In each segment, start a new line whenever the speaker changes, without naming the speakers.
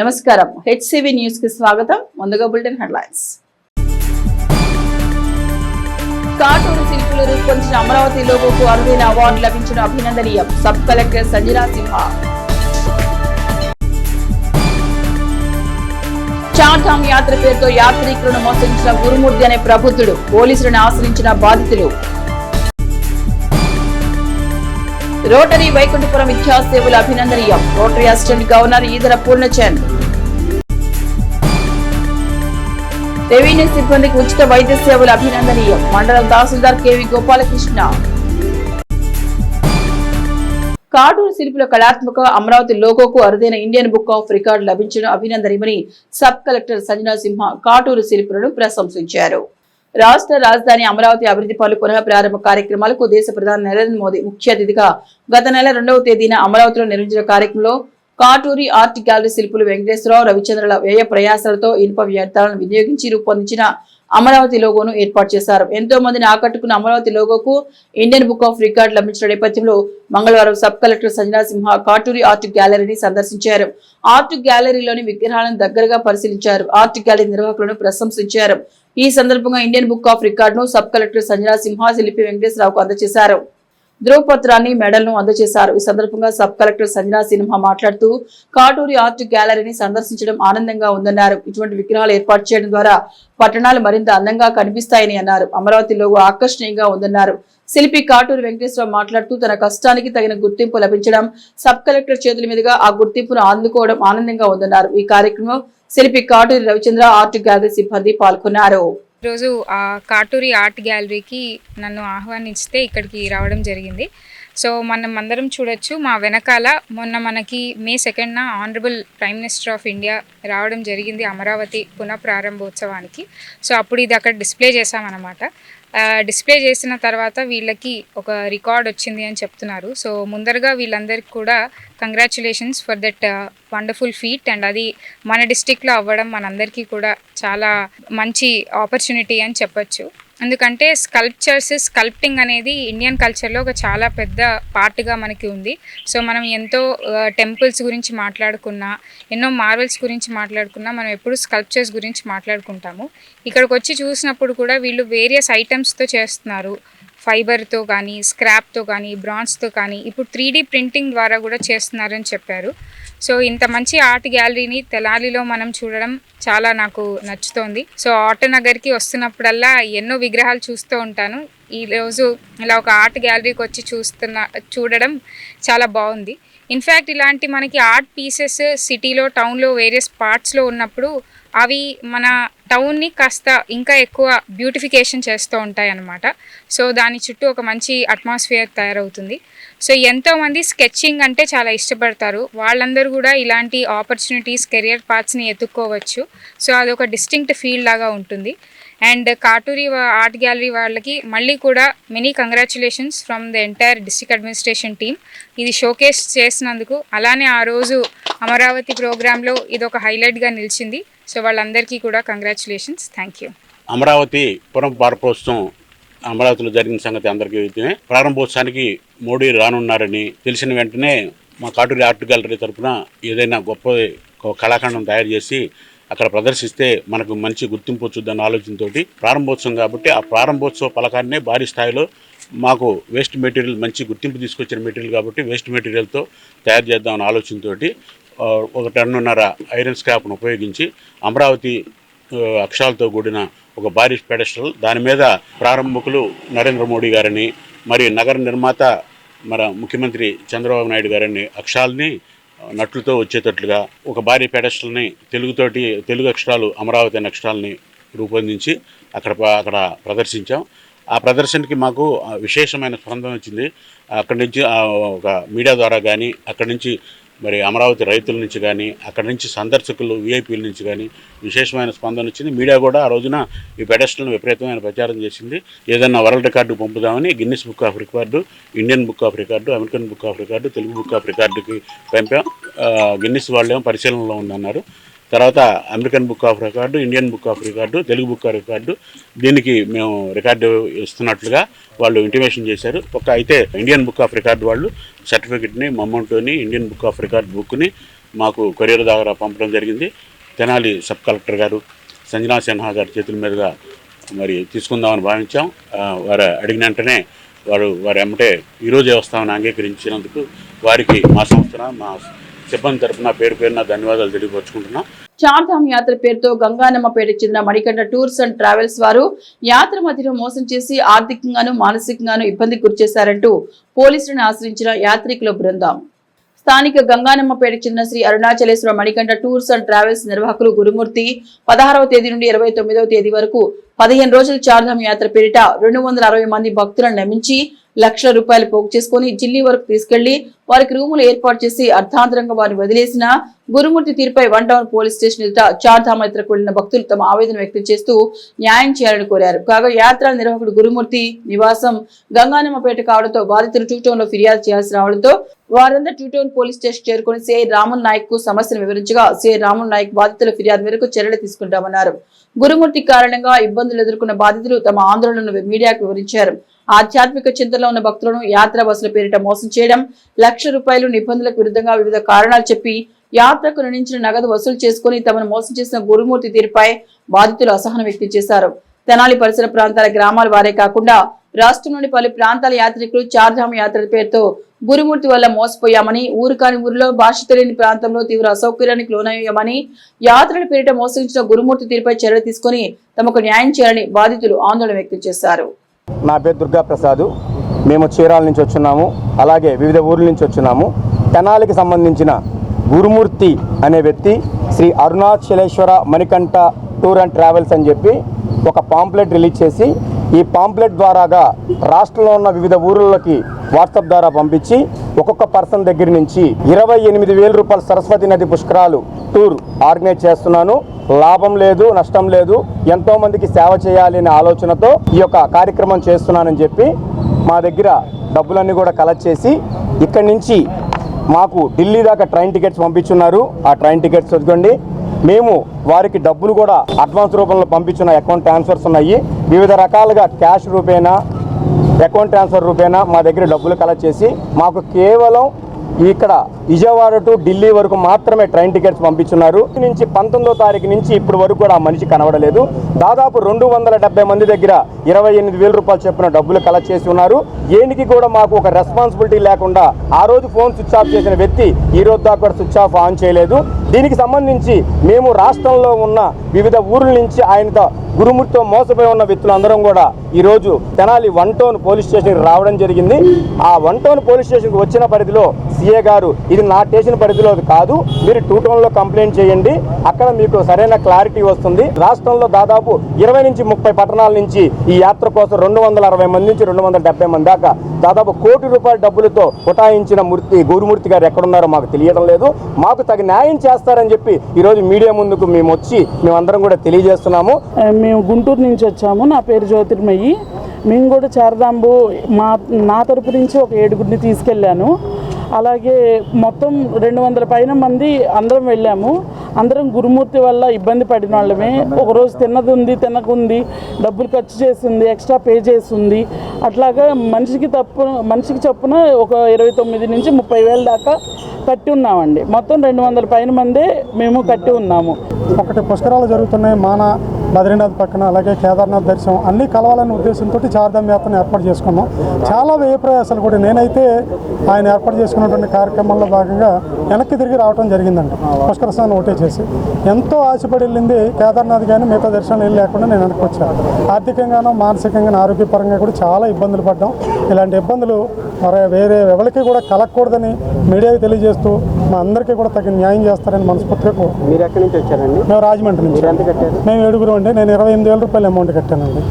నమస్కారం, HCV news కి స్వాగతం. ముందుగా బులెటిన్ హెడ్లైన్స్. కాటూరు శిల్పులు రూపొందించిన అమరావతి లోగోకు అరుదైన అవార్డు లభించడం అభినందనీయం. సబ్ కలెక్టర్ సంజనా సింహ. చార్ధామ్ యాత్ర పేరుతో యాత్రికులను మోసగించిన గురుమూర్తి అనే ప్రబుద్ధుడు. పోలీసులను ఆశ్రయించిన బాధితులు. రోటరీ వైకుంఠపురం విద్యా సేవలు అభినందనీయం. Rotary assistant governor Eedara Purnachand. Revenue సిబ్బందికి ఉచిత వైద్య సేవలు అభినందనీయం. మండలం తహసీల్దార్ కెవి గోపాలకృష్ణ. కాటూరు శిల్పుల కళాత్మక అమరావతి లోగోకు అరుదైన ఇండియన్ బుక్ ఆఫ్ రికార్డు లభించడం అభినందనీయమని సబ్ కలెక్టర్ సంజనా సింహ కాటూరు శిల్పులను ప్రశంసించారు. రాష్ట్ర రాజధాని అమరావతి అభివృద్ధి పనులు పునః ప్రారంభ కార్యక్రమాలకు దేశ ప్రధాని నరేంద్ర మోదీ ముఖ్య అతిథిగా గత నెల 2వ తేదీన అమరావతిలో నిర్వహించిన కార్యక్రమంలో కాటూరి ఆర్ట్ గ్యాలరీ శిల్పులు వెంకటేశ్వరరావు, రవిచంద్రల వ్యయ ప్రయాసాలతో ఇనుప వ్యర్థాలను వినియోగించి రూపొందించిన అమరావతి లోగోను ఏర్పాటు చేశారు. ఎంతో మందిని ఆకట్టుకున్న అమరావతి లోగోకు ఇండియన్ బుక్ ఆఫ్ రికార్డు లభించిన నేపథ్యంలో మంగళవారం sub collector Sanjana Simha Katuri art గ్యాలరీని సందర్శించారు. ఆర్ట్ గ్యాలరీలోని విగ్రహాలను దగ్గరగా పరిశీలించారు. ఆర్ట్ గ్యాలరీ నిర్వాహకులను ప్రశంసించారు. ఈ సందర్భంగా ఇండియన్ బుక్ ఆఫ్ రికార్డును సబ్ కలెక్టర్ సంజనా సింహ శిల్పి వెంకటేశ్వరరావుకు అందజేశారు. ధ్రువపత్రాన్ని, మెడల్ను అందజేశారు. ఈ సందర్భంగా సబ్ కలెక్టర్ సంజనా సింహ మాట్లాడుతూ కాటూరి ఆర్ట్ గ్యాలరీని సందర్శించడం ఆనందంగా ఉందన్నారు. ఇటువంటి విగ్రహాలు ఏర్పాటు చేయడం ద్వారా పట్టణాలు మరింత అందంగా కనిపిస్తాయని అన్నారు. అమరావతి లోగో ఆకర్షణీయంగా ఉందన్నారు. శిల్పి కాటూరి వెంకటేశ్వరరావు మాట్లాడుతూ తన కష్టానికి తగిన గుర్తింపు లభించడం, సబ్ కలెక్టర్ చేతుల మీదుగా ఆ గుర్తింపును అందుకోవడం ఆనందంగా ఉందన్నారు. ఈ కార్యక్రమంలో శిల్పి కాటూరి రవిచంద్ర, ఆర్ట్ గ్యాలరీ సిబ్బంది పాల్గొన్నారు.
ఈరోజు ఆ కాటూరి ఆర్ట్ గ్యాలరీకి నన్ను ఆహ్వానిస్తే ఇక్కడికి రావడం జరిగింది. సో మనం అందరం చూడొచ్చు, మా వెనకాల మొన్న మనకి May 2న honourable prime minister of India రావడం జరిగింది అమరావతి పునఃప్రారంభోత్సవానికి. సో అప్పుడు ఇది అక్కడ డిస్ప్లే చేసామన్నమాట. డిస్ప్లే చేసిన తర్వాత వీళ్ళకి ఒక రికార్డ్ వచ్చింది అని చెప్తున్నారు. సో ముందరగా వీళ్ళందరికీ కూడా congratulations for that wonderful feet. And అది మన డిస్టిక్లో అవ్వడం మనందరికీ కూడా చాలా మంచి ఆపర్చునిటీ అని చెప్పొచ్చు. ఎందుకంటే స్కల్ప్టింగ్ అనేది ఇండియన్ కల్చర్లో ఒక చాలా పెద్ద పార్ట్గా మనకి ఉంది. సో మనం ఎంతో టెంపుల్స్ గురించి మాట్లాడుకున్నా, ఎన్నో మార్వెల్స్ గురించి మాట్లాడుకున్నా, మనం ఎప్పుడు స్కల్ప్చర్స్ గురించి మాట్లాడుకుంటాము. ఇక్కడికి వచ్చి చూసినప్పుడు కూడా వీళ్ళు వేరియస్ ఐటమ్స్తో చేస్తున్నారు. ఫైబర్తో కానీ, స్క్రాప్తో కానీ, బ్రాన్స్తో కానీ, ఇప్పుడు 3D ప్రింటింగ్ ద్వారా కూడా చేస్తున్నారని చెప్పారు. సో ఇంత మంచి ఆర్ట్ గ్యాలరీని తెనాలిలో మనం చూడడం చాలా నాకు నచ్చుతోంది. సో ఆటోనగర్కి వస్తున్నప్పుడల్లా ఎన్నో విగ్రహాలు చూస్తూ ఉంటాను. ఈరోజు ఇలా ఒక ఆర్ట్ గ్యాలరీకి వచ్చి చూడడం చాలా బాగుంది. ఇన్ఫ్యాక్ట్ ఇలాంటి మనకి ఆర్ట్ పీసెస్ సిటీలో, టౌన్లో, వేరియస్ పార్ట్స్లో ఉన్నప్పుడు అవి మన టౌన్ని కాస్త ఇంకా ఎక్కువ బ్యూటిఫికేషన్ చేస్తూ ఉంటాయి అన్నమాట. సో దాని చుట్టూ ఒక మంచి అట్మాస్ఫియర్ తయారవుతుంది. సో ఎంతోమంది స్కెచింగ్ అంటే చాలా ఇష్టపడతారు. వాళ్ళందరూ కూడా ఇలాంటి ఆపర్చునిటీస్, కెరియర్ పాత్స్ని ఎత్తుక్కోవచ్చు. సో అదొక డిస్టింక్ట్ ఫీల్డ్ లాగా ఉంటుంది. అండ్ కాటూరి ఆర్ట్ గ్యాలరీ వాళ్ళకి మళ్ళీ కూడా many congratulations from the entire district administration team. ఇది షోకేస్ చేసినందుకు, అలానే ఆ రోజు అమరావతి ప్రోగ్రాంలో ఇది ఒక హైలైట్గా నిలిచింది. సో వాళ్ళందరికీ కూడా కంగ్రాచులేషన్స్. Thank you.
అమరావతి పునఃప్రారంభోత్సవం అమరావతిలో జరిగిన సంగతి అందరికీ తెలిసిందే. ప్రారంభోత్సవానికి మోడీ రానున్నారని తెలిసిన వెంటనే మా కాటూరి ఆర్ట్ గ్యాలరీ తరఫున ఏదైనా గొప్ప కళాఖండం తయారు చేసి అక్కడ ప్రదర్శిస్తే మనకు మంచి గుర్తింపు వచ్చుద్దన్న ఆలోచనతో ప్రారంభోత్సవం కాబట్టి ఆ ప్రారంభోత్సవ పలకాన్నే భారీ స్థాయిలో మాకు వేస్ట్ మెటీరియల్, మంచి గుర్తింపు తీసుకొచ్చిన మెటీరియల్ కాబట్టి వేస్ట్ మెటీరియల్తో తయారు చేద్దామన్న ఆలోచనతో 1 టన్నున్నర ఐరన్ స్క్రాప్ను ఉపయోగించి అమరావతి అక్షరాలతో కూడిన ఒక భారీ పెడస్టల్, దాని మీద ప్రారంభకులు నరేంద్ర మోడీ గారని, మరి నగర నిర్మాత మన ముఖ్యమంత్రి చంద్రబాబు నాయుడు గారని అక్షరాలని నట్లతో వచ్చేటట్లుగా ఒక భారీ పెడస్టల్ని తెలుగు అక్షరాలు, అమరావతి అనే అక్షరాలని రూపొందించి అక్కడ ప్రదర్శించాం. ఆ ప్రదర్శనకి మాకు విశేషమైన స్పందన వచ్చింది. అక్కడి నుంచి ఒక మీడియా ద్వారా కానీ, అక్కడి నుంచి మరి అమరావతి రైతుల నుంచి కానీ, అక్కడి నుంచి సందర్శకులు, విఐపీల నుంచి కానీ విశేషమైన స్పందన వచ్చింది. మీడియా కూడా ఆ రోజున ఈ పెడస్టల్ను విపరీతమైన ప్రచారం చేసింది. ఏదన్నా వరల్డ్ రికార్డు పంపుదామని Guinness book of record, Indian book of record, American book of record, Telugu book of రికార్డుకి పంపాం. గిన్నిస్ వాళ్ళేమో పరిశీలనలో ఉందన్నారు. తర్వాత American book of record, Indian book of record, Telugu book of record, దీనికి మేము రికార్డు ఇస్తున్నట్లుగా వాళ్ళు ఇంటిమేషన్ చేశారు. అయితే ఇండియన్ బుక్ ఆఫ్ రికార్డు వాళ్ళు సర్టిఫికెట్ని, మమ్మోంటోని, ఇండియన్ బుక్ ఆఫ్ రికార్డు బుక్ని మాకు కొరియర్ ద్వారా పంపడం జరిగింది. తెనాలి సబ్ కలెక్టర్ గారు సంజనా సిన్హా గారి చేతుల మీదుగా మరి తీసుకుందామని భావించాం. వారు అడిగిన వెంటనే వారు ఎమ్మటే ఈరోజే వస్తామని అంగీకరించినందుకు వారికి మా సంస్థ మా సిబ్బంది తరఫున పేరున ధన్యవాదాలు తెలియపరుచుకుంటున్నాం.
చార్ధామ్ యాత్ర పేరుతో గంగానమ్మపేటకు చెందిన మణికంఠ టూర్స్ అండ్ ట్రావెల్స్ వారు యాత్ర మధ్యలో మోసం చేసి ఆర్థికంగాను మానసికంగాను ఇబ్బందికి గురిచేశారంటూ పోలీసులను ఆశ్రయించిన యాత్రికుల బృందం. స్థానిక గంగానమ్మపేటకు చెందిన Sri Arunachaleswara Manikanta tours and travels నిర్వాహకులు గురుమూర్తి 16వ తేదీ నుండి 29వ తేదీ వరకు 15 రోజుల చార్ధామ్ యాత్ర పేరిట 260 మంది భక్తులను నమ్మించి లక్షల రూపాయలు పోగు చేసుకుని ఢిల్లీ వరకు తీసుకెళ్లి వారికి రూములు ఏర్పాటు చేసి అర్థాంతరంగా వారిని వదిలేసిన గురుమూర్తి తీరుపై 1 టౌన్ పోలీస్ స్టేషన్ ఎదుట చార్ధామ్ యాత్రకు వెళ్లిన భక్తులు తమ ఆవేదన వ్యక్తం చేస్తూ న్యాయం చేయాలని కోరారు. కాగా యాత్ర నిర్వాహకుడు గురుమూర్తి నివాసం గంగానమ్మపేట కావడంతో బాధితులు 2 టౌన్ లో ఫిర్యాదు చేయాల్సి రావడంతో వారందరూ 2 టౌన్ పోలీస్ స్టేషన్ చేరుకుని సిఐ రాముల్ నాయక్ కు సమస్యను వివరించగా సిఐ రాముల్ నాయక్ బాధితుల ఫిర్యాదు మేరకు చర్యలు తీసుకుంటామన్నారు. గురుమూర్తి కారణంగా ఇబ్బందులు ఎదుర్కొన్న బాధితులు తమ ఆందోళనను మీడియాకు వివరించారు. ఆధ్యాత్మిక చింతనలో ఉన్న భక్తులను యాత్రా బస్సుల పేరిట మోసం చేయడం, లక్ష రూపాయలు నిబంధనలకు విరుద్ధంగా వివిధ కారణాలు చెప్పి యాత్రకు నిర్ణయించిన నగదు వసూలు చేసుకుని తమను మోసం చేసిన గురుమూర్తి తీరుపై బాధితులు అసహనం వ్యక్తం చేశారు. తెనాలి పరిసర ప్రాంతాల గ్రామాల వారే కాకుండా రాష్ట్రంలోని పలు ప్రాంతాల యాత్రికులు చార్ధామ్ యాత్ర పేరుతో గురుమూర్తి వల్ల మోసపోయామని, ఊరు కాని ఊరిలో భాష తెలియని ప్రాంతంలో తీవ్ర అసౌకర్యానికి లోనయ్యామని, యాత్రల పేరిట మోసగించిన గురుమూర్తి తీరుపై చర్యలు తీసుకుని తమకు న్యాయం చేయాలని బాధితులు ఆందోళన వ్యక్తం చేశారు.
నా పేరు దుర్గా ప్రసాద్. మేము చీరాల నుంచి వచ్చున్నాము, అలాగే వివిధ ఊర్ల నుంచి వచ్చున్నాము. తెనాలికి సంబంధించిన గురుమూర్తి అనే వ్యక్తి Sri Arunachaleswara Manikanta tour and travels అని చెప్పి ఒక పాంప్లెట్ రిలీజ్ చేసి ఈ పాంప్లెట్ ద్వారాగా రాష్ట్రంలో ఉన్న వివిధ ఊర్లకి వాట్సాప్ ద్వారా పంపించి ఒక్కొక్క పర్సన్ దగ్గర నుంచి 28,000 రూపాయలు సరస్వతి నది పుష్కరాలు టూర్ ఆర్గనైజ్ చేస్తున్నాను. లాభం లేదు, నష్టం లేదు, ఎంతో మందికి సేవ చేయాలి అనే ఆలోచనతో ఈ యొక్క కార్యక్రమం చేస్తున్నానని చెప్పి మా దగ్గర డబ్బులన్నీ కూడా కలెక్ట్ చేసి ఇక్కడి నుంచి మాకు ఢిల్లీ దాకా ట్రైన్ టికెట్స్ పంపించున్నారు. ఆ ట్రైన్ టికెట్స్ వద్దుకోండి. మేము వారికి డబ్బులు కూడా అడ్వాన్స్ రూపంలో పంపించిన అకౌంట్ ట్రాన్స్ఫర్స్ ఉన్నాయి. వివిధ రకాలుగా క్యాష్ రూపేనా, అకౌంట్ ట్రాన్స్ఫర్ రూపేనా మా దగ్గర డబ్బులు కలెక్ట్ చేసి మాకు కేవలం ఇక్కడ విజయవాడ టు ఢిల్లీ వరకు మాత్రమే ట్రైన్ టికెట్స్ పంపించున్నారు. నుంచి 19వ తారీఖు నుంచి ఇప్పుడు వరకు కూడా ఆ మనిషి కనబడలేదు. దాదాపు 270 మంది దగ్గర 28,000 రూపాయలు చెప్పిన డబ్బులు కలెక్ట్ చేసి ఉన్నారు. దేనికి కూడా మాకు ఒక రెస్పాన్సిబిలిటీ లేకుండా ఆ రోజు ఫోన్ స్విచ్ ఆఫ్ చేసిన వ్యక్తి ఈ రోజు దాకా కూడా స్విచ్ ఆఫ్ ఆన్ చేయలేదు. దీనికి సంబంధించి మేము రాష్ట్రంలో ఉన్న వివిధ ఊర్ల నుంచి ఆయనతో గురుమూర్తితో మోసపోయి ఉన్న వ్యక్తులందరం కూడా ఈరోజు తెనాలి 1 టౌన్ పోలీస్ స్టేషన్కి రావడం జరిగింది. ఆ 1 టౌన్ పోలీస్ స్టేషన్కి వచ్చిన పరిధిలో సిఏ గారు ఇది నా స్టేషన్ పరిధిలో కాదు, మీరు 2 టౌన్లో కంప్లైంట్ చేయండి, అక్కడ మీకు సరైన క్లారిటీ వస్తుంది. రాష్ట్రంలో దాదాపు 20 నుంచి 30 పట్టణాల నుంచి ఈ యాత్ర కోసం 260 మంది నుంచి 270 మంది దాకా దాదాపు ₹1 కోటి డబ్బులతో ఉటాయించిన గురుమూర్తి గారు ఎక్కడున్నారో మాకు తెలియడం లేదు. మాకు తగిన న్యాయం చేస్తారని చెప్పి ఈరోజు మీడియా ముందుకు మేమందరం కూడా తెలియజేస్తున్నాము.
మేము గుంటూరు నుంచి వచ్చాము. నా పేరు జ్యోతిర్మయి. మేము కూడా చార్ధాంబు నా తరపు నుంచి ఒక 7గురిని తీసుకెళ్ళాను. అలాగే మొత్తం 200 పైన మంది అందరం వెళ్ళాము. అందరం గురుమూర్తి వల్ల ఇబ్బంది పడిన వాళ్ళమే. ఒకరోజు తిన్నది తినకుంది, డబ్బులు ఖర్చు చేసింది, ఎక్స్ట్రా పే చేసింది. అట్లాగా మనిషికి చొప్పున ఒక 29 నుంచి 30,000 దాకా కట్టి ఉన్నామండి. మొత్తం 200 పైన మందే మేము కట్టి ఉన్నాము.
ఒకటి పుష్కరాలు జరుగుతున్నాయి బద్రీనాథ్ పక్కన, అలాగే కేదార్నాథ్ దర్శనం అన్నీ కలవాలనే ఉద్దేశంతో చార్ధామ్ యాత్రను ఏర్పాటు చేసుకున్నాం. చాలా వ్యయ ప్రయాసాలు కూడా నేనైతే ఆయన ఏర్పాటు చేసుకున్నటువంటి కార్యక్రమంలో భాగంగా వెనక్కి తిరిగి రావడం జరిగిందండి. పుష్కర స్నానం ఒకటే చేసి ఎంతో ఆశపడి వెళ్ళింది కేదార్నాథ్ కానీ మిగతా దర్శనాలు ఏం లేకుండా నేను వెనక్కి వచ్చాను. ఆర్థికంగానూ మానసికంగానూ ఆరోగ్యపరంగా కూడా చాలా ఇబ్బందులు పడ్డాం. ఇలాంటి ఇబ్బందులు వేరే ఎవరికి కూడా కలగకూడదని మీడియాకి తెలియజేస్తూ మా అందరికీ కూడా తగిన న్యాయం చేస్తారని మనస్ఫూర్తిగా.
మీరు ఎక్కడి నుంచి వచ్చారండి?
మేము రాజమండ్రి నుంచి. మేము 7గురు అండి. నేను 28,000 రూపాయలు అమౌంట్ కట్టానండి.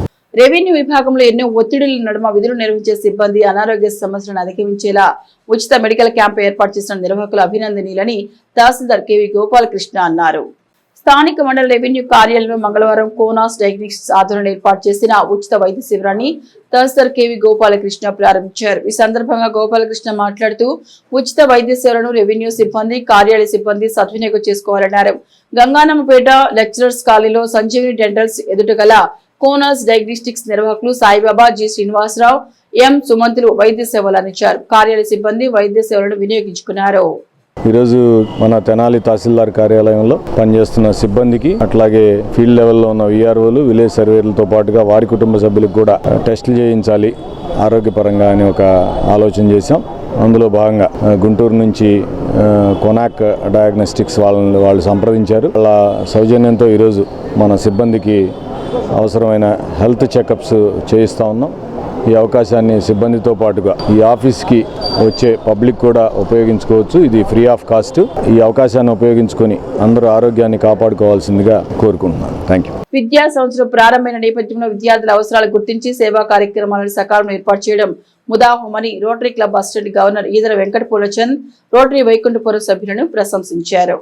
రెవెన్యూ విభాగంలో ఎన్నో ఒత్తిడుల నడుమ విధులు నిర్వహించే సిబ్బంది అనారోగ్య సమస్యలను అధిగమించేలా ఉచిత మెడికల్ క్యాంప్ ఏర్పాటు చేసిన నిర్వాహకులు అభినందనీయులని తహసీల్దార్ కేవి గోపాలకృష్ణ అన్నారు. స్థానిక మండల రెవెన్యూ కార్యాలయంలో మంగళవారం కోనాస్ డయాగ్నోస్టిక్స్ ఆధ్వర్యంలో ఏర్పాటు చేసిన ఉచిత వైద్య శిబిరాన్ని తహసీల్దార్ కేవి గోపాలకృష్ణ ప్రారంభించారు. ఈ సందర్భంగా గోపాలకృష్ణ మాట్లాడుతూ ఉచిత వైద్య సేవలను రెవెన్యూ సిబ్బంది, కార్యాలయ సిబ్బంది సద్వినియోగం చేసుకోవాలన్నారు. గంగానమ్మపేట లెక్చరర్స్ కాలనీలో సంజీవిని డెంటల్స్ ఎదుట గల కోనాస్ డయాగ్నోస్టిక్స్ నిర్వాహకులు సాయిబాబా, జి శ్రీనివాసరావు, ఎం సుమంతులు వైద్య సేవలు అందించారు. కార్యాలయ సిబ్బంది వైద్య సేవలను వినియోగించుకున్నారు.
ఈరోజు మన తెనాలి తహసీల్దార్ కార్యాలయంలో పనిచేస్తున్న సిబ్బందికి, అట్లాగే ఫీల్డ్ లెవెల్లో ఉన్న విఆర్ఓలు, విలేజ్ సర్వేలతో పాటుగా వారి కుటుంబ సభ్యులకు కూడా టెస్టులు చేయించాలి ఆరోగ్యపరంగా అని ఒక ఆలోచన చేశాం. అందులో భాగంగా గుంటూరు నుంచి కొనాక్ డయాగ్నోస్టిక్స్ వాళ్ళు సంప్రదించారు. వాళ్ళ సౌజన్యంతో ఈరోజు మన సిబ్బందికి అవసరమైన హెల్త్ చెకప్స్ చేయిస్తూ ఉన్నాం. ఈ అవకాశాన్ని సిబ్బందితో పాటుగా ఈ ఆఫీస్కి వచ్చే పబ్లిక్ కూడా ఉపయోగించుకోవచ్చు. ఇది ఫ్రీ ఆఫ్ కాస్ట్. ఈ అవకాశాన్ని ఉపయోగించుకొని అందరూ ఆరోగ్యాన్ని కాపాడుకోవాల్సిందిగా కోరుకుంటున్నాను. Thank you.
విద్యా సంవత్సరం ప్రారంభమైన నేపథ్యంలో విద్యార్థుల అవసరాలు గుర్తించి సేవా కార్యక్రమాలను సకాలంలో ఏర్పాటు చేయడం ముదాహమని Rotary club assistant governor Edara Venkata Purnachand Rotary Vaikunthapuram సభ్యులను ప్రశంసించారు.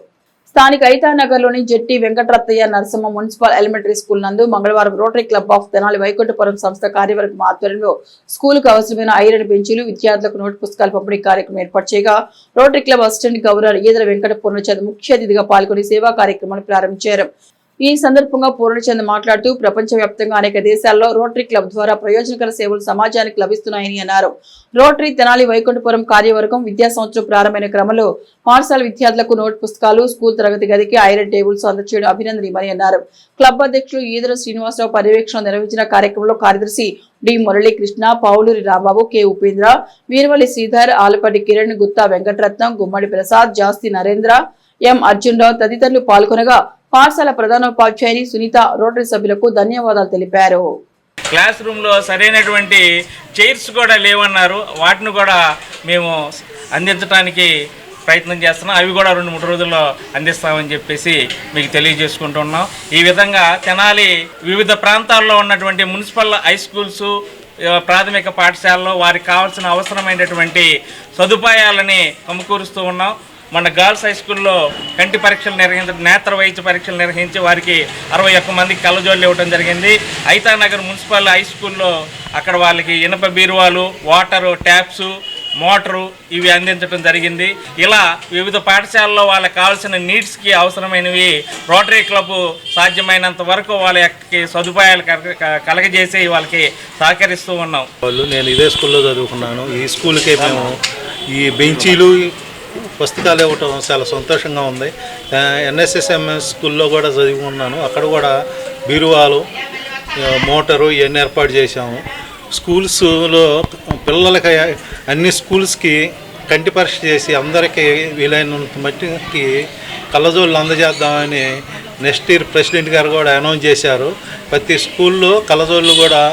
స్థానిక ఐతానగర్లోని Jetti Venkataratthaiah Narasimha municipal elementary school నందు మంగళవారం Rotary club of Tenali Vaikunthapuram సంస్థ కార్యవర్గం ఆధ్వర్యంలో స్కూలుకు అవసరమైన ఐరన్ బెంచీలు, విద్యార్థులకు నోట్ పుస్తకాల పంపిణీ కార్యక్రమం ఏర్పాటు చేయగా rotary club assistant governor Edara Venkata Purnachand ముఖ్య అతిథిగా పాల్గొని సేవా కార్యక్రమాన్ని ప్రారంభించారు. ఈ సందర్భంగా పూర్ణచంద్ మాట్లాడుతూ ప్రపంచవ్యాప్తంగా అనేక దేశాల్లో రోటరీ క్లబ్ ద్వారా ప్రయోజనకర సేవలు సమాజానికి లభిస్తున్నాయని అన్నారు. రోటరీ తెనాలి వైకుంఠపురం కార్యవర్గం విద్యా సంవత్సరం ప్రారంభమైన క్రమంలో పాఠశాల విద్యార్థులకు నోట్ పుస్తకాలు, స్కూల్ తరగతి గదికి ఐరన్ టేబుల్స్ అందచేయడం అభినందనీయమని అన్నారు. క్లబ్ అధ్యక్షులు ఈదర శ్రీనివాసరావు పర్యవేక్షణ నిర్వహించిన కార్యక్రమంలో కార్యదర్శి డి మురళీకృష్ణ, పావులూరి రాంబాబు, కె ఉపేంద్ర, వీరవల్లి శ్రీధర్, ఆలపాటి కిరణ్, గుత్తా వెంకటరత్నం, గుమ్మడి ప్రసాద్, జాస్తి నరేంద్ర, ఎం అర్జున్రావు తదితరులు పాల్గొనగా పాఠశాల ప్రధానోపాధ్యాయుని సునీత రోటరీ సభ్యులకు ధన్యవాదాలు తెలిపారు.
క్లాస్ రూమ్లో సరైనటువంటి చైర్స్ కూడా లేవన్నారు. వాటిని కూడా మేము అందించడానికి ప్రయత్నం చేస్తున్నాం. అవి కూడా 2-3 రోజుల్లో అందిస్తామని చెప్పేసి మీకు తెలియజేసుకుంటున్నాం. ఈ విధంగా తెనాలి వివిధ ప్రాంతాల్లో ఉన్నటువంటి మున్సిపల్ హై స్కూల్స్, ప్రాథమిక పాఠశాలలో వారికి కావాల్సిన అవసరమైనటువంటి సదుపాయాలని సమకూరుస్తూ ఉన్నాం. మన గర్ల్స్ హై స్కూల్లో కంటి పరీక్షలు నేత్ర వైద్య పరీక్షలు నిర్వహించి వారికి 61 మందికి కళ్ళజోళ్ళు ఇవ్వడం జరిగింది. ఐతానగర్ మున్సిపల్ హై స్కూల్లో అక్కడ వాళ్ళకి ఇనప బీరువాలు, వాటరు, ట్యాప్స్, మోటరు ఇవి అందించడం జరిగింది. ఇలా వివిధ పాఠశాలలో వాళ్ళకి కావాల్సిన నీడ్స్కి అవసరమైనవి రోటరీ క్లబ్ సాధ్యమైనంత వరకు వాళ్ళ యొక్క సదుపాయాలు కలగజేసి వాళ్ళకి సహకరిస్తూ ఉన్నాం.
నేను ఇదే స్కూల్లో చదువుకున్నాను. ఈ స్కూల్కే మేము ఈ బెంచీలు, పుస్తకాలు ఇవ్వటం చాలా సంతోషంగా ఉంది. ఎన్ఎస్ఎస్ఎంఎస్ స్కూల్లో కూడా చదువుకున్నాను. అక్కడ కూడా బీరువాలు, మోటారు ఇవన్నీ ఏర్పాటు చేశాము. స్కూల్స్లో పిల్లలకి అన్ని స్కూల్స్కి కంటి పరీక్ష చేసి అందరికీ వీలైనంత మట్టికి కళ్ళజోళ్ళు అందజేద్దామని నెక్స్ట్ ఇయర్ ప్రెసిడెంట్ గారు కూడా అనౌన్స్ చేశారు. ప్రతి స్కూల్లో కళ్ళజోళ్ళు కూడా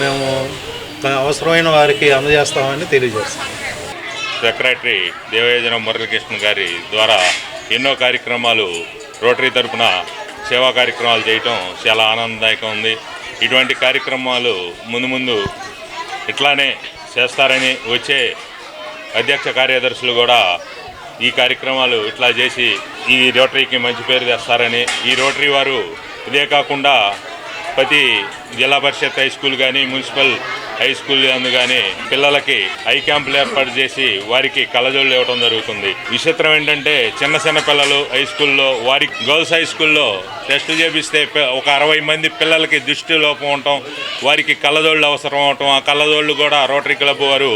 మేము అవసరమైన వారికి అందజేస్తామని తెలియజేస్తాం.
సెక్రటరీ దేవయోజన మురళీకృష్ణ గారి ద్వారా ఎన్నో కార్యక్రమాలు రోటరీ తరఫున సేవా కార్యక్రమాలు చేయటం చాలా ఆనందదాయకం ఉంది. ఇటువంటి కార్యక్రమాలు ముందు ఇట్లానే చేస్తారని, వచ్చే అధ్యక్ష కార్యదర్శులు కూడా ఈ కార్యక్రమాలు ఇట్లా చేసి ఈ రోటరీకి మంచి పేరు తెస్తారని, ఈ రోటరీ వారు ఇదే కాకుండా ప్రతి జిల్లా పరిషత్ హై స్కూల్ కానీ, మున్సిపల్ హై స్కూల్ అందు కానీ పిల్లలకి ఐ క్యాంపులు ఏర్పాటు చేసి వారికి కళ్ళజోళ్ళు ఇవ్వడం జరుగుతుంది. విచిత్రం ఏంటంటే చిన్న పిల్లలు హై స్కూల్లో, వారికి గర్ల్స్ హై స్కూల్లో టెస్ట్ చేపిస్తే ఒక 60 మంది పిల్లలకి దృష్టి లోపం ఉండటం, వారికి కళ్ళజోళ్ళు అవసరం అవటం, ఆ కళ్ళజోళ్ళు కూడా రోటరీ క్లబ్ వారు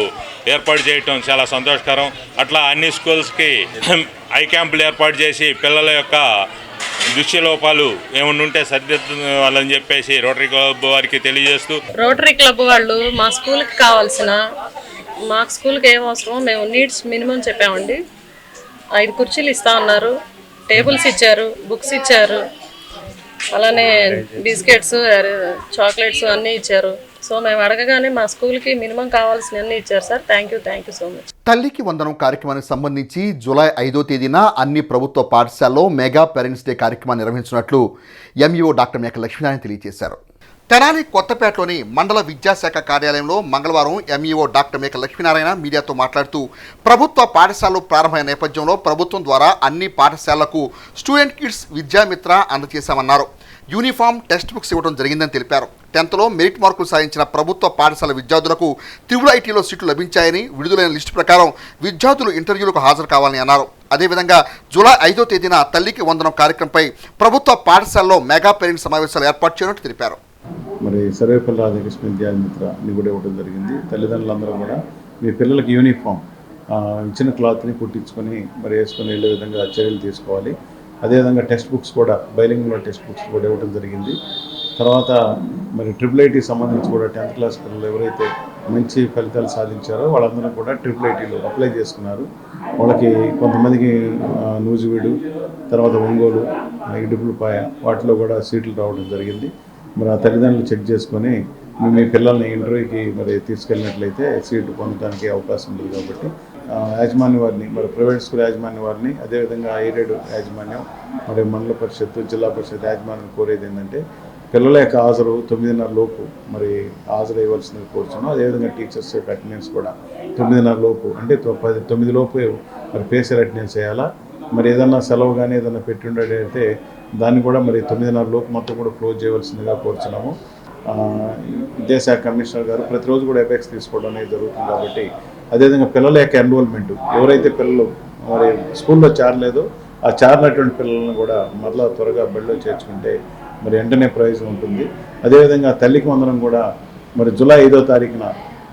ఏర్పాటు చేయటం చాలా సంతోషకరం. అట్లా అన్ని స్కూల్స్కి ఐ క్యాంపులు ఏర్పాటు చేసి పిల్లల యొక్క దృశ్య లోపాలు ఏమన్నా ఉంటే సరిదిద్దాలని చెప్పేసి రోటరీ క్లబ్ వారికి తెలియజేస్తూ,
రోటరీ క్లబ్ వాళ్ళు మా స్కూల్కి కావాల్సిన, మా స్కూల్కి ఏం అవసరమో మేము నీడ్స్ మినిమం చెప్పామండి. 5 కుర్చీలు ఇస్తా ఉన్నారు, టేబుల్స్ ఇచ్చారు, బుక్స్ ఇచ్చారు, అలానే బిస్కెట్స్, చాక్లెట్స్ అన్నీ ఇచ్చారు. సో మేము అడగగానే మా స్కూల్కి మినిమం కావాల్సినవన్నీ ఇచ్చారు sir. Thank you so much.
తల్లికి వందనం కార్యక్రమానికి సంబంధించి జూలై 5వ తేదీన అన్ని ప్రభుత్వ పాఠశాలలో మెగా పేరెంట్స్ డే కార్యక్రమాన్ని నిర్వహించినట్లు ఎంఈఓ డాక్టర్ మేక లక్ష్మీనారాయణ తెలియజేశారు. తెనాలి కొత్తపేటలోని మండల విద్యాశాఖ కార్యాలయంలో మంగళవారం ఎంఈఓ డాక్టర్ మేక లక్ష్మీనారాయణ మీడియాతో మాట్లాడుతూ ప్రభుత్వ పాఠశాలలు ప్రారంభమైన నేపథ్యంలో ప్రభుత్వం ద్వారా అన్ని పాఠశాలలకు స్టూడెంట్ కిట్స్ విద్యామిత్ర అందజేశామన్నారు. యూనిఫామ్, టెక్స్ట్ బుక్స్ ఇవ్వడం జరిగిందని తెలిపారు. 10th లో మెరిట్ మార్కులు సాధించిన ప్రభుత్వ పాఠశాల విద్యార్థులకు త్రిపుల్ ఐటీలో సీట్లు లభించాయని, విడుదలైన లిస్టు ప్రకారం విద్యార్థులు ఇంటర్వ్యూలకు హాజరు కావాలని అన్నారు. అదేవిధంగా జూలై 5వ తేదీన తల్లికి వందనం కార్యక్రమంపై ప్రభుత్వ పాఠశాలలో మెగా పేరెంట్ సమావేశాలు ఏర్పాటు చేయనున్నట్టు తెలిపారు.
మరి సర్వేపల్లి రాధాకృష్ణ విద్యామిత్ర అని కూడా ఇవ్వడం జరిగింది. తల్లిదండ్రులందరూ కూడా మీ పిల్లలకి యూనిఫామ్ ఇచ్చిన క్లాత్ని కుట్టించుకొని మరి వేసుకొని వెళ్ళే విధంగా చర్యలు తీసుకోవాలి. అదేవిధంగా టెక్స్ట్ బుక్స్ కూడా బైలింగ్లో టెక్స్ట్ బుక్స్ కూడా ఇవ్వడం జరిగింది. తర్వాత మరి IIIT సంబంధించి కూడా 10th క్లాస్ పిల్లలు ఎవరైతే మంచి ఫలితాలు సాధించారో వాళ్ళందరూ కూడా IIITలో అప్లై చేసుకున్నారు. వాళ్ళకి కొంతమందికి నూజివీడు, తర్వాత ఒంగోలు, ఇడుపులపాయ వాటిలో కూడా సీట్లు రావడం జరిగింది. మరి ఆ తల్లిదండ్రులు చెక్ చేసుకొని మీ పిల్లల్ని ఇంటర్వ్యూకి మరి తీసుకెళ్ళినట్లయితే సీటు పొందడానికి అవకాశం ఉంది. కాబట్టి యాజమాన్య వారిని మరి ప్రైవేట్ స్కూల్ యాజమాన్య వారిని అదేవిధంగా ఎయిడెడ్ యాజమాన్యం మరి మండల పరిషత్తు జిల్లా పరిషత్ యాజమాన్యం కోరేది ఏంటంటే పిల్లల యొక్క హాజరు 9:30 లోపు మరి హాజరు అయ్యవలసింది కోరుచున్నాం. అదేవిధంగా టీచర్స్ యొక్క అటెండెన్స్ కూడా 9:30 లోపు అంటే 9 లోపు మరి పేసర్ అటెండెన్స్ చేయాలా. మరి ఏదన్నా సెలవు కానీ ఏదైనా పెట్టి ఉండేటైతే దాన్ని కూడా మరి 9:30 లోపు మొత్తం కూడా క్లోజ్ చేయవలసిందిగా కోరుచున్నాము. విద్యాశాఖ కమిషనర్ గారు ప్రతిరోజు కూడా ఎఫెక్ట్స్ తీసుకోవడం అనేది జరుగుతుంది. కాబట్టి అదేవిధంగా పిల్లల యొక్క ఎన్రోల్మెంట్ ఎవరైతే పిల్లలు మరి స్కూల్లో చేరలేదో ఆ చేరినటువంటి పిల్లలను కూడా మరలా త్వరగా బడిలో చేర్చుకుంటే మరి వెంటనే ప్రయోజనం ఉంటుంది. అదేవిధంగా తల్లికి వందనం కూడా మరి జూలై 5వ తారీఖున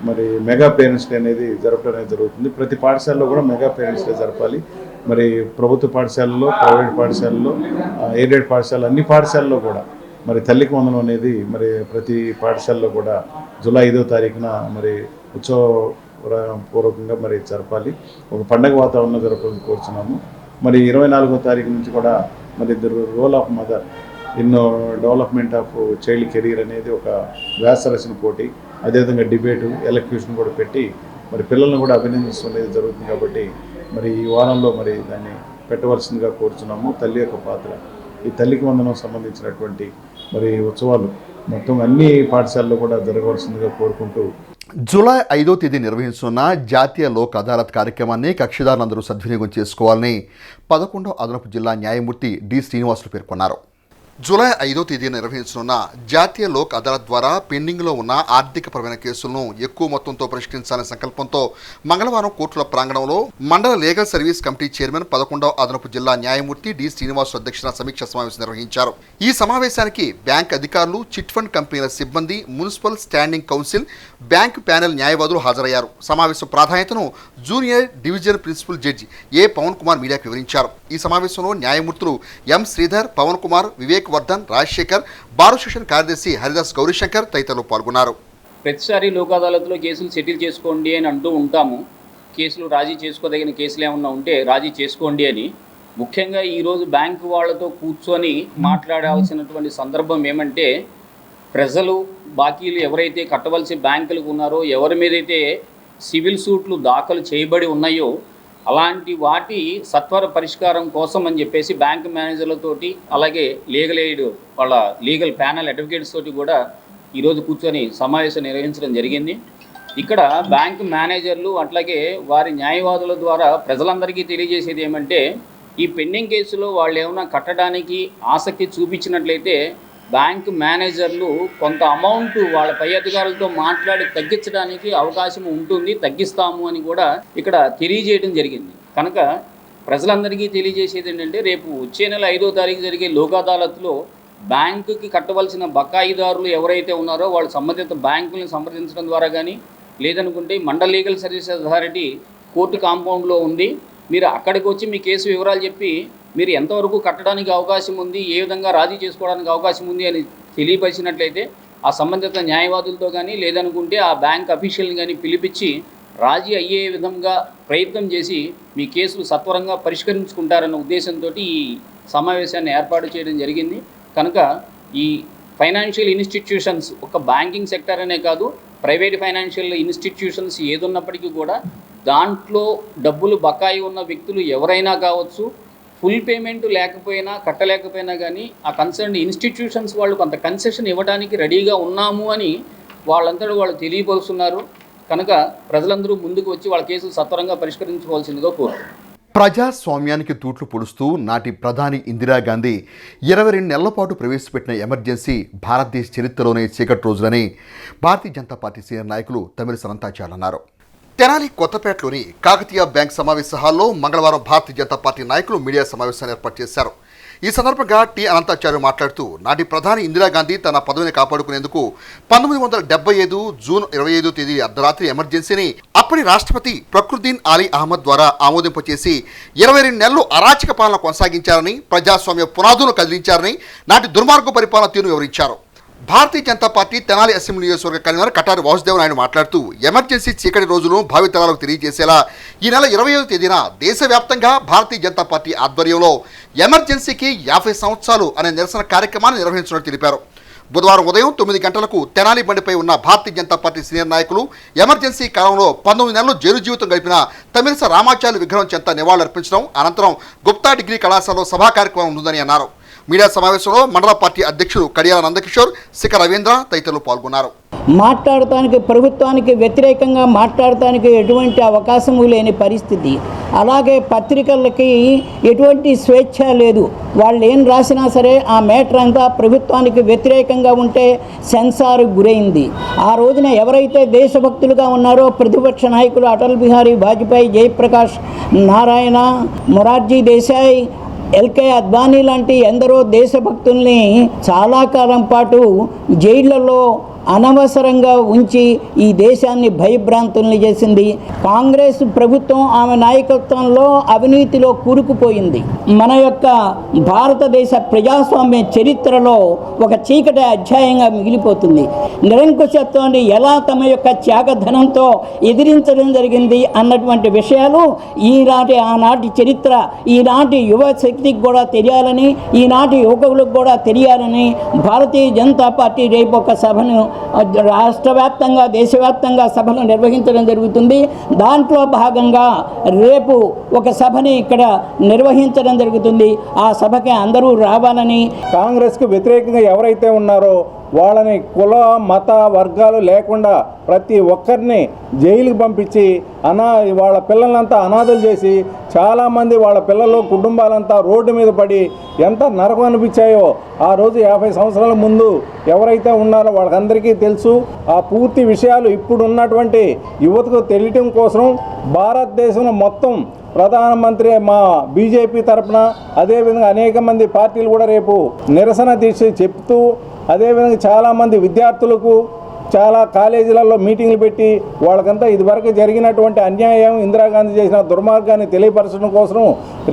మరి మెగా పేరెంట్స్ డే అనేది జరపడం అనేది జరుగుతుంది. ప్రతి పాఠశాలలో కూడా మెగా పేరెంట్స్ డే జరపాలి. మరి ప్రభుత్వ పాఠశాలలో, ప్రైవేట్ పాఠశాలలో, ఎయిడెడ్ పాఠశాల అన్ని పాఠశాలలో కూడా మరి తల్లికి వందనం అనేది మరి ప్రతి పాఠశాలలో కూడా జూలై 5వ తారీఖున మరి ఉత్సవపూర్వకంగా మరి జరపాలి. ఒక పండగ వాతావరణం జరపాలని కోరుచున్నాము. మరి 24వ తారీఖు నుంచి కూడా మరి role of mother in development of child career అనేది ఒక వ్యాసరచన పోటీ, అదేవిధంగా డిబేటు, ఎలక్యూషన్ కూడా పెట్టి మరి పిల్లలను కూడా అభినందించడం జరుగుతుంది. కాబట్టి మరి ఈ వారంలో మరి దాన్ని పెట్టవలసిందిగా కోరుచున్నాము. తల్లి యొక్క పాత్ర, ఈ తల్లికి వందనం సంబంధించినటువంటి మరి ఉత్సవాలు మొత్తం అన్ని పాఠశాలలో కూడా జరగవలసిందిగా కోరుకుంటూ
జూలై 5వ తేదీ నిర్వహించున్న జాతీయ లోక్ అదాలత్ కార్యక్రమాన్ని కక్షిదారులందరూ సద్వినియోగం చేసుకోవాలని 11వ అదనపు జిల్లా న్యాయమూర్తి డి శ్రీనివాసులు పేర్కొన్నారు. జూలై 5వ తేదీ నిర్వహించనున్న జాతీయ లోక్ అదాలత్ ద్వారా పెండింగ్లో ఉన్న ఆర్థికపరమైన కేసులను ఎక్కువ మొత్తంతో పరిష్కరించాలనే సంకల్పంతో మంగళవారం కోర్టుల ప్రాంగణంలో మండల లీగల్ సర్వీస్ కమిటీ చైర్మన్ 11వ అదనపు జిల్లా న్యాయమూర్తి డి శ్రీనివాసు అధ్యక్షతన సమీక్ష సమావేశం నిర్వహించారు. ఈ సమావేశానికి బ్యాంక్ అధికారులు, చిట్ ఫండ్ కంపెనీల సిబ్బంది, municipal standing council, bank panel న్యాయవాదులు హాజరయ్యారు. సమావేశం ప్రాధాన్యతను జూనియర్ డివిజన్ ప్రిన్సిపల్ జడ్జి ఏ పవన్ కుమార్ మీడియాకు వివరించారు. ఈ సమావేశంలో న్యాయమూర్తులు ఎం శ్రీధర్, పవన్ కుమార్, వివేక్ వర్ధన్, రాజశేఖర్, బార్ అసోసియేషన్ కార్యదర్శి హరిదాస్ గౌరీశంకర్ తదితరులు పాల్గొన్నారు.
ప్రతిసారి లోక్ అదాలత్లో కేసులు సెటిల్ చేసుకోండి అని అంటూ ఉంటాము. కేసులు రాజీ చేసుకోదగిన కేసులు ఏమన్నా ఉంటే రాజీ చేసుకోండి అని. ముఖ్యంగా ఈరోజు బ్యాంకు వాళ్ళతో కూర్చొని మాట్లాడాల్సినటువంటి సందర్భం ఏమంటే, ప్రజలు బాకీలు ఎవరైతే కట్టవలసి బ్యాంకులకు ఉన్నారో, ఎవరి మీదైతే సివిల్ సూట్లు దాఖలు చేయబడి ఉన్నాయో అలాంటి వాటి సత్వర పరిష్కారం కోసం అని చెప్పేసి బ్యాంక్ మేనేజర్లతోటి, అలాగే లీగల్ ఎయిడ్ వాళ్ళ లీగల్ ప్యానల్ అడ్వకేట్స్ తోటి కూడా ఈరోజు కూర్చొని సమావేశం నిర్వహించడం జరిగింది. ఇక్కడ బ్యాంక్ మేనేజర్లు అట్లాగే వారి న్యాయవాదుల ద్వారా ప్రజలందరికీ తెలియజేసేది ఏమంటే, ఈ పెండింగ్ కేసులో వాళ్ళు ఏమైనా కట్టడానికి ఆసక్తి చూపించినట్లయితే బ్యాంక్ మేనేజర్లు కొంత అమౌంట్ వాళ్ళ పై అధికారులతో మాట్లాడి తగ్గించడానికి అవకాశం ఉంటుంది, తగ్గిస్తాము అని కూడా ఇక్కడ తెలియజేయడం జరిగింది. కనుక ప్రజలందరికీ తెలియజేసేది ఏంటంటే, రేపు వచ్చే నెల 5వ తారీఖు జరిగే లోక్ అదాలత్లో బ్యాంకుకి కట్టవలసిన బకాయిదారులు ఎవరైతే ఉన్నారో వాళ్ళు సంబంధిత బ్యాంకులను సంప్రదించడం ద్వారా కానీ, లేదనుకుంటే మండల లీగల్ సర్వీసెస్ అథారిటీ కోర్టు కాంపౌండ్లో ఉంది, మీరు అక్కడికి వచ్చి మీ కేసు వివరాలు చెప్పి మీరు ఎంతవరకు కట్టడానికి అవకాశం ఉంది, ఏ విధంగా రాజీ చేసుకోవడానికి అవకాశం ఉంది అని తెలియపరిచినట్లయితే ఆ సంబంధిత న్యాయవాదులతో కానీ, లేదనుకుంటే ఆ బ్యాంక్ అఫీషియల్ని కానీ పిలిపించి రాజీ అయ్యే విధంగా ప్రయత్నం చేసి మీ కేసులు సత్వరంగా పరిష్కరించుకుంటారన్న ఉద్దేశంతో ఈ సమావేశాన్ని ఏర్పాటు చేయడం జరిగింది. కనుక ఈ ఫైనాన్షియల్ ఇన్స్టిట్యూషన్స్, ఒక బ్యాంకింగ్ సెక్టర్ అనే కాదు, ప్రైవేట్ ఫైనాన్షియల్ ఇన్స్టిట్యూషన్స్ ఏదున్నప్పటికీ కూడా దాంట్లో డబ్బులు బకాయి ఉన్న వ్యక్తులు ఎవరైనా కావచ్చు, ఫుల్ పేమెంట్ లేకపోయినా కట్టలేకపోయినా కానీ ఆ కన్సర్న్ ఇన్స్టిట్యూషన్స్ వాళ్ళు కొంత కన్సెషన్ ఇవ్వడానికి రెడీగా ఉన్నాము అని వాళ్ళంతటా వాళ్ళు తెలియపరుస్తున్నారు. కనుక ప్రజలందరూ ముందుకు వచ్చి వాళ్ళ కేసులు సత్వరంగా పరిష్కరించుకోవాల్సిందిగా కోరుతున్నారు.
ప్రజాస్వామ్యానికి తూట్లు పొడుస్తూ నాటి ప్రధాని ఇందిరాగాంధీ 22 నెలల పాటు ప్రవేశపెట్టిన ఎమర్జెన్సీ భారతదేశ చరిత్రలోనే చీకటి రోజులని భారతీయ జనతా పార్టీ సీనియర్ నాయకులు తమిళిసై అన్నారు. తెనాలి కొత్తపేటలోని కాకతీయ బ్యాంక్ సమావేశ హాల్లో మంగళవారం భారతీయ జనతా పార్టీ నాయకులు మీడియా సమావేశాన్ని ఏర్పాటు చేశారు. ఈ సందర్భంగా టి అనంతాచార్య మాట్లాడుతూ నాటి ప్రధాని ఇందిరాగాంధీ తన పదవిని కాపాడుకునేందుకు 1975 జూన్ 25 తేదీ అర్ధరాత్రి ఎమర్జెన్సీని అప్పటి రాష్ట్రపతి ఫక్రుద్దీన్ అలీ అహ్మద్ ద్వారా ఆమోదింపచేసి 22 నెలలు అరాచక పాలన కొనసాగించారని, ప్రజాస్వామ్య పునాదులను కదిలించారని నాటి దుర్మార్గ పరిపాలన తీరును వివరించారు. భారతీయ జనతా పార్టీ తెనాలి అసెంబ్లీ నియోజకవర్గ కన్వీనర్ కటారి వాసుదేవ్ నాయుడు మాట్లాడుతూ ఎమర్జెన్సీ చీకటి రోజులను భావితరాలకు తెలియజేసేలా ఈ నెల 25వ తేదీన దేశవ్యాప్తంగా భారతీయ జనతా పార్టీ ఆధ్వర్యంలో ఎమర్జెన్సీకి 50 సంవత్సరాలు అనే నిరసన కార్యక్రమాన్ని నిర్వహించినట్టు తెలిపారు. బుధవారం ఉదయం 9 గంటలకు తెనాలి బండిపై ఉన్న భారతీయ జనతా పార్టీ సీనియర్ నాయకులు ఎమర్జెన్సీ కాలంలో 19 నెలలు జైలు జీవితం గడిపిన తమిళస రామాచార్య విగ్రహం చెంత నివాళులర్పించడం, అనంతరం గుప్తా డిగ్రీ కళాశాలలో సభా కార్యక్రమం ఉందని అన్నారు. మీడియా సమావేశంలో మండల పార్టీ అధ్యక్షుడు కడియాల నందకిషోర్, శిఖ రవీంద్ర తదితరులు పాల్గొన్నారు.
మాట్లాడటానికి, ప్రభుత్వానికి వ్యతిరేకంగా మాట్లాడటానికి ఎటువంటి అవకాశము లేని పరిస్థితి. అలాగే పత్రికలకి ఎటువంటి స్వేచ్ఛ లేదు. వాళ్ళు ఏం రాసినా సరే ఆ మేటర్ అంతా ప్రభుత్వానికి వ్యతిరేకంగా ఉంటే సెన్సార్ గురైంది. ఆ రోజున ఎవరైతే దేశభక్తులుగా ఉన్నారో ప్రతిపక్ష నాయకులు అటల్ బిహారీ వాజ్పేయి, జయప్రకాష్ నారాయణ, మొరార్జీ దేశాయ్, ఎల్కే అద్వానీ లాంటి ఎందరో దేశభక్తుల్ని చాలా కాలం పాటు జైళ్లలో అనవసరంగా ఉంచి ఈ దేశాన్ని భయభ్రాంతుల్ని చేసింది. కాంగ్రెస్ ప్రభుత్వం ఆమె నాయకత్వంలో అవినీతిలో కూరుకుపోయింది. మన యొక్క భారతదేశ ప్రజాస్వామ్య చరిత్రలో ఒక చీకటి అధ్యాయంగా మిగిలిపోతుంది. నిరంకుశత్వాన్ని ఎలా తమ యొక్క త్యాగధనంతో ఎదిరించడం జరిగింది అన్నటువంటి విషయాలు ఆనాటి చరిత్ర ఈనాటి యువ శక్తికి కూడా తెలియాలని, ఈనాటి యువకులకు కూడా తెలియాలని భారతీయ జనతా పార్టీ రేపు ఒక సభను రాష్ట్ర వ్యాప్తంగా, దేశవ్యాప్తంగా సభలు నిర్వహించడం జరుగుతుంది. దాంట్లో భాగంగా రేపు ఒక సభని ఇక్కడ నిర్వహించడం జరుగుతుంది. ఆ సభకి అందరూ రావాలని,
కాంగ్రెస్కు వ్యతిరేకంగా ఎవరైతే ఉన్నారో వాళ్ళని కుల మత వర్గాలు లేకుండా ప్రతి ఒక్కరిని జైలుకి పంపించి వాళ్ళ పిల్లలంతా అనాథలు చేసి చాలామంది వాళ్ళ పిల్లలు కుటుంబాలంతా రోడ్డు మీద పడి ఎంత నరకం అనిపించాయో ఆ రోజు 50 సంవత్సరాల ముందు ఎవరైతే ఉన్నారో వాళ్ళకందరికీ తెలుసు. ఆ పూర్తి విషయాలు ఇప్పుడు ఉన్నటువంటి యువతకు తెలియటం కోసం భారతదేశంలో మొత్తం ప్రధానమంత్రి మా బీజేపీ తరఫున, అదేవిధంగా అనేక మంది పార్టీలు కూడా రేపు నిరసన దీక్ష చెప్తూ, అదేవిధంగా చాలామంది విద్యార్థులకు చాలా కాలేజీలలో మీటింగ్లు పెట్టి వాళ్ళకంతా ఇదివరకు జరిగినటువంటి అన్యాయం, ఇందిరాగాంధీ చేసిన దుర్మార్గాన్ని తెలియపరచడం కోసం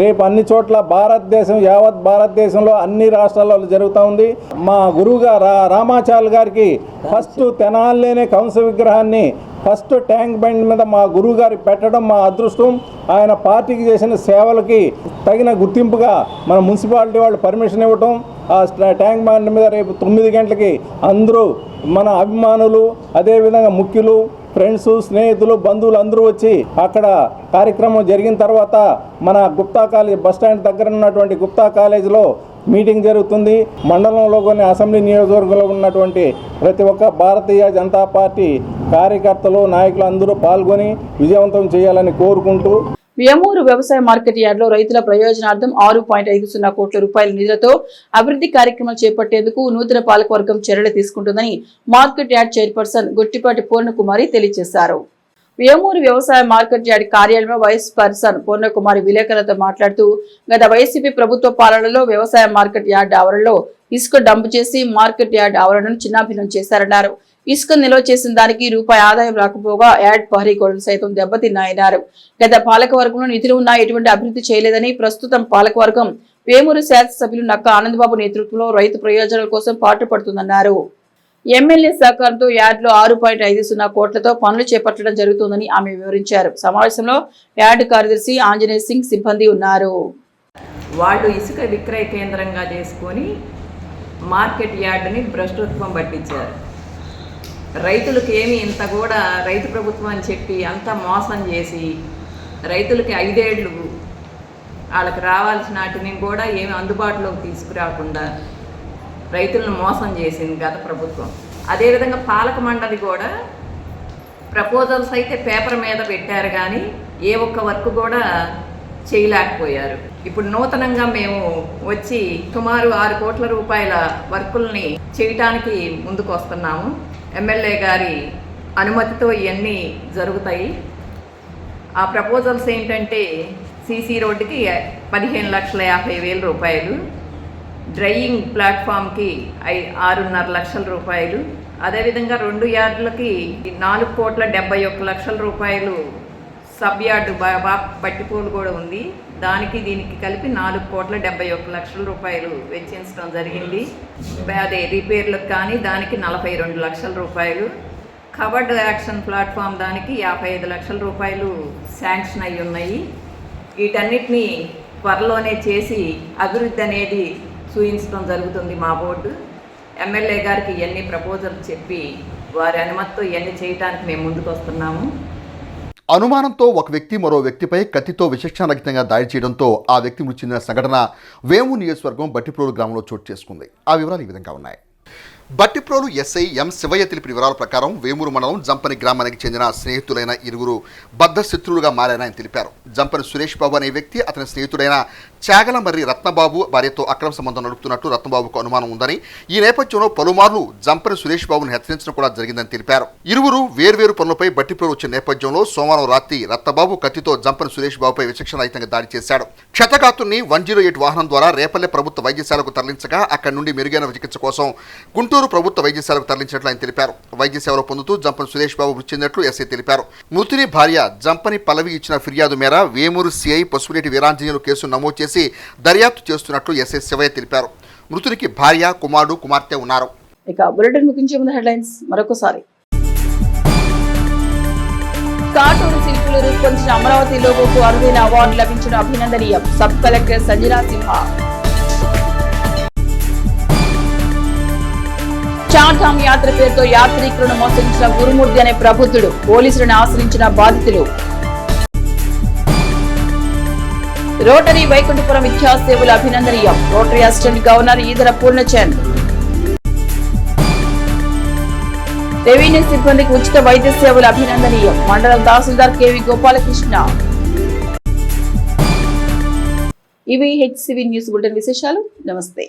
రేపు అన్ని చోట్ల యావత్ భారతదేశంలో అన్ని రాష్ట్రాల్లో జరుగుతూ ఉంది. మా గురువుగా రామాచార్య గారికి ఫస్ట్ తెనాలిలోనే కంస విగ్రహాన్ని ఫస్ట్ ట్యాంక్ బండ్ మీద మా గురువు గారి పెట్టడం మా అదృష్టం. ఆయన పార్టీకి చేసిన సేవలకి తగిన గుర్తింపుగా మన మున్సిపాలిటీ వాళ్ళు పర్మిషన్ ఇవ్వటం, ఆ ట్యాంక్ బండ్ మీద రేపు 9 గంటలకి అందరూ మన అభిమానులు, అదేవిధంగా ముఖ్యులు, ఫ్రెండ్స్, స్నేహితులు, బంధువులు అందరూ వచ్చి అక్కడ కార్యక్రమం జరిగిన తర్వాత మన గుప్తా కాలేజ్ బస్టాండ్ దగ్గర ఉన్నటువంటి గుప్తా కాలేజీలో మీటింగ్ జరుగుతుంది. మండలంలో కొన్ని అసెంబ్లీ నియోజకవర్గంలో ఉన్నటువంటి ప్రతి ఒక్క భారతీయ జనతా పార్టీ కార్యకర్తలు, నాయకులు అందరూ పాల్గొని విజయవంతం చేయాలని కోరుకుంటూ,
వేమూరు వ్యవసాయ మార్కెట్ యార్డులో రైతుల ప్రయోజనార్థం 6.50 కోట్ల రూపాయల నిధులతో అభివృద్ధి కార్యక్రమాలు చేపట్టేందుకు నూతన పాలకవర్గం చర్యలు తీసుకుంటుందని market yard chairperson Guttipati Purnakumari తెలియజేశారు. వేమూరు వ్యవసాయ మార్కెట్ యార్డ్ కార్యాలయంలో వైస్ పర్సన్ పూర్ణకుమారి విలేకరులతో మాట్లాడుతూ, గత వైసీపీ ప్రభుత్వ పాలనలో వ్యవసాయ మార్కెట్ యార్డ్ ఆవరణలో ఇసుక డంపు చేసి మార్కెట్ యార్డ్ ఆవరణను చిన్నాభిన్నం చేశారన్నారు. ఇసుక నిల్వ చేసిన దానికి రూపాయి ఆదాయం రాకపోగా యార్డ్ పహరీ గోడలు సైతం దెబ్బతిన్నాయన్నారు. గత పాలకవర్గంలో నిధులు ఉన్నా ఎటువంటి అభివృద్ధి చేయలేదని, ప్రస్తుతం పాలకవర్గం వేమూరు శాసనసభ్యులు నక్క ఆనందబాబు నేతృత్వంలో రైతు ప్రయోజనాల కోసం పాటుపడుతుందన్నారు. ఎమ్మెల్యే సహకారంతో యార్డులో 6.50 కోట్లతో పనులు చేపట్టడం జరుగుతుందని ఆమె వివరించారు. సమావేశంలో యార్డు కార్యదర్శి ఆంజనేయ సింగ్ సిబ్బంది ఉన్నారు.
వాళ్ళు ఇసుక విక్రయ కేంద్రంగా చేసుకొని మార్కెట్ యార్డుని భ్రష్టత్వం పట్టించారు. రైతులకు ఏమి ఇంత కూడా రైతు ప్రభుత్వం అని చెప్పి అంతా మోసం చేసి రైతులకి 5 ఏళ్ళు వాళ్ళకి రావాల్సిన వాటిని కూడా ఏమి అందుబాటులోకి తీసుకురాకుండా రైతులను మోసం చేసింది గత ప్రభుత్వం. అదేవిధంగా పాలక మండలి కూడా ప్రపోజల్స్ అయితే పేపర్ మీద పెట్టారు కానీ ఏ ఒక్క వర్క్ కూడా చేయలేకపోయారు. ఇప్పుడు నూతనంగా మేము వచ్చి సుమారు 6 కోట్ల రూపాయల వర్కుల్ని చేయటానికి ముందుకు వస్తున్నాము. ఎమ్మెల్యే గారి అనుమతితో ఇవన్నీ జరుగుతాయి. ఆ ప్రపోజల్స్ ఏంటంటే సీసీ రోడ్డుకి 15,50,000 రూపాయలు, డ్రైయింగ్ ప్లాట్ఫామ్కి 6.5 లక్షల రూపాయలు, అదేవిధంగా 2 యార్డులకి 4,71,00,000 రూపాయలు సబ్ యార్డు బట్టిపోలు కూడా ఉంది. దానికి దీనికి కలిపి 4,71,00,000 రూపాయలు వెచ్చించడం జరిగింది. అదే రిపేర్లకు కానీ దానికి 42 లక్షల రూపాయలు, కవర్డ్ యాక్షన్ ప్లాట్ఫామ్ దానికి 55 లక్షల రూపాయలు శాంక్షన్ అయి ఉన్నాయి. వీటన్నిటినీ త్వరలోనే చేసి అభివృద్ధి అనేది చూపించడం జరుగుతుంది మా బోర్డు. ఎమ్మెల్యే గారికి ఇవన్నీ ప్రపోజల్ చెప్పి వారి అనుమతితో ఇవన్నీ చేయడానికి మేము ముందుకు వస్తున్నాము.
అనుమానంతో ఒక వ్యక్తి మరో వ్యక్తిపై కత్తితో విచక్షణారహితంగా దాడి చేయడంతో ఆ వ్యక్తి మృతి చెందిన సంఘటన వేమూరు నియోజకవర్గం బట్టిప్రోలు గ్రామంలో చోటు చేసుకుంది. ఆ వివరాలు ఈ విధంగా ఉన్నాయి. బట్టిప్రోలు ఎస్ఐ ఎం శివయ్య తెలిపిన వివరాల ప్రకారం వేమూరు మండలం జంపని గ్రామానికి చెందిన స్నేహితులైన ఇరువురు బద్ధశత్రువులుగా మారారని తెలిపారు. జంపని సురేష్ బాబు అనే వ్యక్తి అతని స్నేహితుడైన చాగలమర్రి రత్నబాబు భార్యతో అక్రమ సంబంధం నడుపుతున్నట్టు రత్నబాబుకు అనుమానం ఉందని, ఈ నేపథ్యంలో పలుమార్లు జంపని సురేష్ బాబును హెచ్చరించడం కూడా జరిగిందని తెలిపారు. ఇరువురు వేర్వేరు పనులపై బట్టిప్రోలు వచ్చిన నేపథ్యంలో సోమవారం రాత్రి రత్నబాబు కత్తితో జంపని సురేష్ బాబుపై విచక్షణరహితంగా దాడి చేశాడు. క్షతగాతుల్ని 108 వాహనం ద్వారా రేపల్లె ప్రభుత్వ వైద్యశాలకు తరలించగా అక్కడి నుండి మెరుగైన చికిత్స కోసం గుంటూరు ప్రభుత్వ వైద్యశాలకు తరలించినట్లు ఆయన తెలిపారు. వైద్య సేవలు పొందుతూ జంపని సురేష్ బాబు మృతి చెందినట్లు ఎస్ఐ తెలిపారు. మృతుని భార్య జంపని పల్లవి ఇచ్చిన ఫిర్యాదు మేర వేమూరు సిఐ పసుపులేటి వీరాంజనేయులు కేసును నమోదు చేసి దర్యాప్తు చేస్తున్నట్లు ఎస్ఐ శివయ్య తెలిపారు. మృతునికి భార్య, కుమారుడు, కుమార్తె ఉన్నారు.
ఇక బులెటిన్ ముగించే ముందు హెడ్లైన్స్ మరొకసారి. కాటూరు శిల్పులు రూపొందించిన అమరావతి లోగోకు అరుదైన అవార్డు లభించడం అభినందనీయం. సబ్ కలెక్టర్ సంజనా సింహ. చార్ధామ్ యాత్ర పేరుతో యాత్రికులను మోసగించిన గురుమూర్తి అనే ప్రబుద్ధుడు. పోలీసులను ఆశ్రయించిన బాధితులు. రోటరీ వైకుంఠపురం విద్యాసేవలు అభినందనీయం. Rotary assistant governor Eedara Purnachand. Revenue సిబ్బందికి ఉచిత వైద్య సేవలు అభినందనీయం. మండలం తహసీల్దార్ కేవి గోపాలకృష్ణ. ఇవి హెచ్సివి న్యూస్ బులెటిన్ విశేషాలు. నమస్తే.